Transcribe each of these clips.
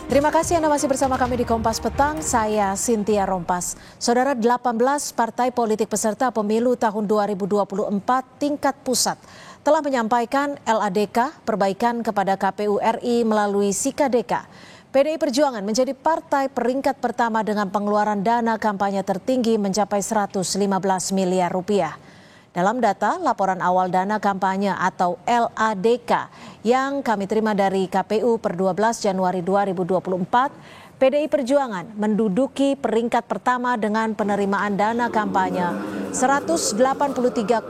Terima kasih Anda masih bersama kami di Kompas Petang, saya Cynthia Rompas. Saudara, 18 partai politik peserta pemilu tahun 2024 tingkat pusat telah menyampaikan LADK perbaikan kepada KPU RI melalui SIKADK. PDI Perjuangan menjadi partai peringkat pertama dengan pengeluaran dana kampanye tertinggi mencapai 115 miliar rupiah. Dalam data laporan awal dana kampanye atau LADK yang kami terima dari KPU per 12 Januari 2024, PDI Perjuangan menduduki peringkat pertama dengan penerimaan dana kampanye 183,8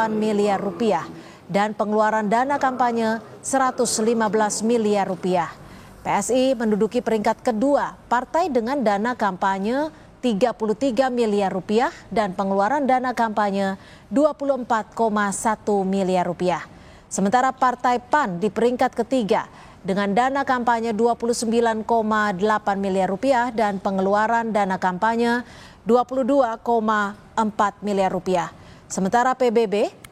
miliar rupiah dan pengeluaran dana kampanye 115 miliar rupiah. PSI menduduki peringkat kedua, partai dengan dana kampanye 33 miliar rupiah dan pengeluaran dana kampanye 24,1 miliar rupiah. Sementara Partai PAN di peringkat ketiga dengan dana kampanye 29,8 miliar rupiah dan pengeluaran dana kampanye 22,4 miliar rupiah. Sementara PBB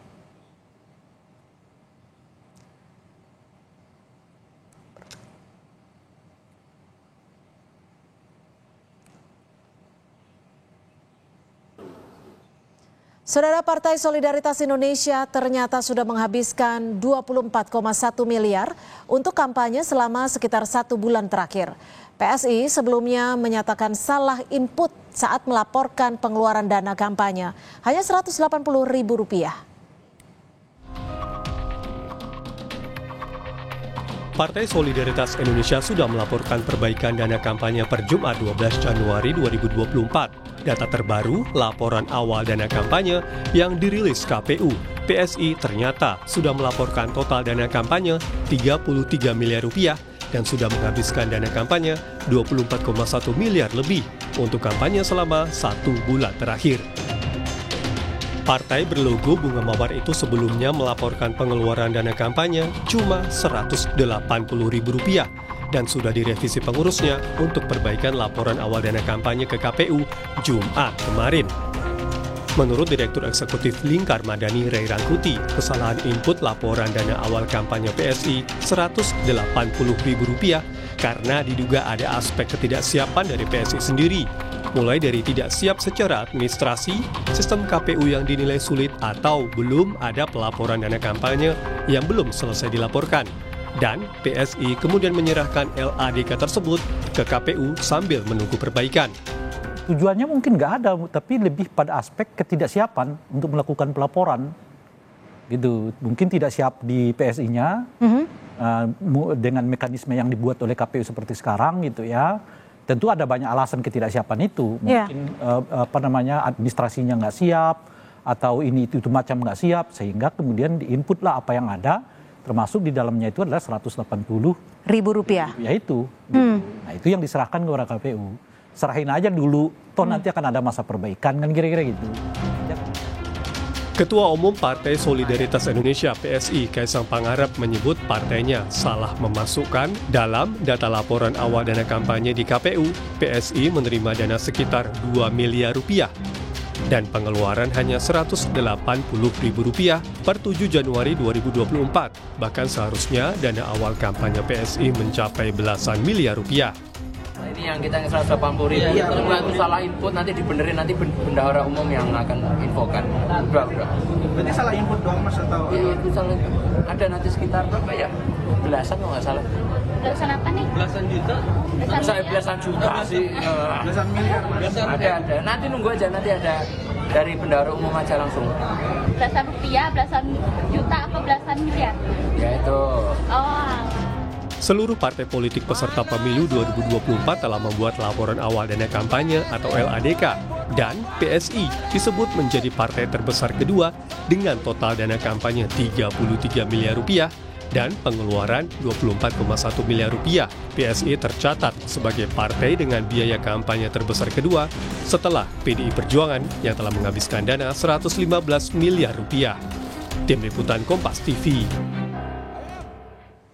Saudara, Partai Solidaritas Indonesia ternyata sudah menghabiskan 24,1 miliar untuk kampanye selama sekitar 1 bulan terakhir. PSI sebelumnya menyatakan salah input saat melaporkan pengeluaran dana kampanye, hanya Rp180.000. Partai Solidaritas Indonesia sudah melaporkan perbaikan dana kampanye per Jumat 12 Januari 2024. Data terbaru, laporan awal dana kampanye yang dirilis KPU, PSI ternyata sudah melaporkan total dana kampanye 33 miliar rupiah dan sudah menghabiskan dana kampanye 24,1 miliar lebih untuk kampanye selama 1 bulan terakhir. Partai berlogo bunga mawar itu sebelumnya melaporkan pengeluaran dana kampanye cuma Rp180.000 dan sudah direvisi pengurusnya untuk perbaikan laporan awal dana kampanye ke KPU Jumat kemarin. Menurut Direktur Eksekutif Lingkar Madani Ray Rangkuti, kesalahan input laporan dana awal kampanye PSI Rp180.000 karena diduga ada aspek ketidaksiapan dari PSI sendiri, mulai dari tidak siap secara administrasi, sistem KPU yang dinilai sulit atau belum ada pelaporan dana kampanye yang belum selesai dilaporkan. Dan PSI kemudian menyerahkan LADK tersebut ke KPU sambil menunggu perbaikan. Tujuannya mungkin nggak ada, tapi lebih pada aspek ketidaksiapan untuk melakukan pelaporan. Gitu. Mungkin tidak siap di PSI-nya dengan mekanisme yang dibuat oleh KPU seperti sekarang gitu ya. Tentu ada banyak alasan ketidaksiapan itu. Mungkin administrasinya nggak siap atau ini itu macam nggak siap sehingga kemudian diinputlah apa yang ada. Termasuk di dalamnya itu adalah Rp180.000 itu. Nah itu yang diserahkan kepada KPU. Serahin aja dulu, toh nanti akan ada masa perbaikan kan kira-kira gitu. Ketua Umum Partai Solidaritas Indonesia PSI Kaisang Pangarep menyebut partainya salah memasukkan dalam data laporan awal dana kampanye di KPU, PSI menerima dana sekitar 2 miliar rupiah. Dan pengeluaran hanya Rp180.000 per 7 Januari 2024. Bahkan seharusnya dana awal kampanye PSI mencapai belasan miliar rupiah. Nah, ini yang kita 180.000 itu salah input, nanti dibenerin, nanti bendahara umum yang akan infokan. Udah. Berarti salah input doang Mas atau? Iya, itu salah. Ada nanti sekitar berapa ya? Belasan kalau nggak salah. Belasan apa nih? Belasan juta? Saya belasan juta sih. Belasan miliar Mas? Ada. Nanti nunggu aja, nanti ada dari bendahara umum aja langsung. Belasan rupiah, belasan juta, atau belasan miliar? Ya itu. Oh. Seluruh partai politik peserta pemilu 2024 telah membuat laporan awal dana kampanye atau LADK dan PSI disebut menjadi partai terbesar kedua dengan total dana kampanye 33 miliar rupiah dan pengeluaran 24,1 miliar rupiah. PSI tercatat sebagai partai dengan biaya kampanye terbesar kedua setelah PDI Perjuangan yang telah menghabiskan dana 115 miliar rupiah. Tim Liputan Kompas TV.